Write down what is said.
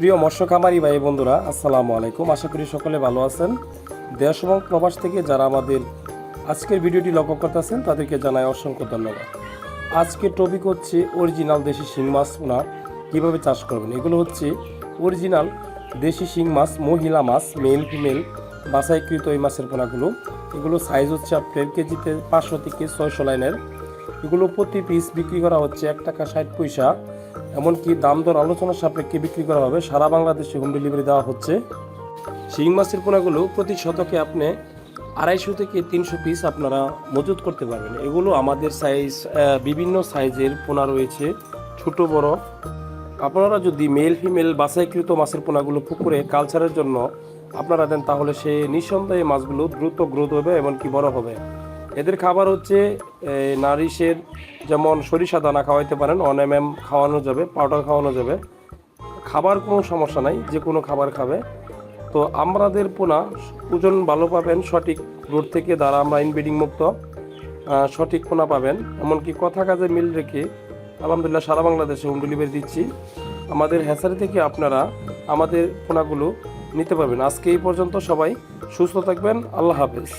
প্রিয় মৎস্য খামারি ভাই বন্ধুরা, আসসালামু আলাইকুম। আশা করি সকলে ভালো আছেন। দেশ এবং প্রবাস থেকে যারা আমাদের আজকের ভিডিওটি লক্ষ্য করতেছেন তাদেরকে জানাই অসংখ্য ধন্যবাদ। আজকের টপিক হচ্ছে অরিজিনাল দেশি শিং মাছ পোনা কীভাবে চাষ করবেন। এগুলো হচ্ছে অরিজিনাল দেশি শিং মাছ, মহিলা মাছ, মেল ফিমেল বাছাইকৃত এই মাছের পোনাগুলো। এগুলো সাইজ হচ্ছে আপনার কেজিতে 500 থেকে 600 লাইনের। এগুলো প্রতি পিস বিক্রি করা হচ্ছে 1 টাকা 60 পয়সা। এমনকি দাম দর আলোচনার সাপেক্ষে বিক্রি করা হবে। সারা বাংলাদেশে হোম ডেলিভারি দেওয়া হচ্ছে। শিং মাছের পোনাগুলো প্রতি শতকে আপনি 250 থেকে 300 পিস আপনারা মজুত করতে পারবেন। এগুলো আমাদের সাইজ, বিভিন্ন সাইজের পোনা রয়েছে, ছোট বড়। আপনারা যদি মেল ফিমেল বাছাইকৃত মাছের পোনাগুলো পুকুরে কালচারের জন্য আপনারা দেন, তাহলে সে নিঃসন্দেহে মাছগুলো দ্রুত গ্রোথ হবে, এমনকি বড় হবে। এদের খাবার হচ্ছে নারিশের, যেমন সরিষা দানা খাওয়াইতে পারেন, 1 mm খাওয়ানো যাবে, পাউডার খাওয়ানো যাবে। খাবার কোনো সমস্যা নাই, যে কোনো খাবার খাবে। তো আমাদের পোনা ওজন ভালো পাবেন, সঠিক রোড থেকে দ্বারা আমরা ইনব্রিডিং মুক্ত সঠিক পোনা পাবেন। এমনকি কথা কাজে মিল রেখে আলহামদুলিল্লাহ সারা বাংলাদেশে হোম ডেলিভারি দিচ্ছি। আমাদের হ্যাচারি থেকে আপনারা আমাদের পোনাগুলো নিতে পারবেন। আজকে এই পর্যন্ত, সবাই সুস্থ থাকবেন। আল্লাহ হাফেজ।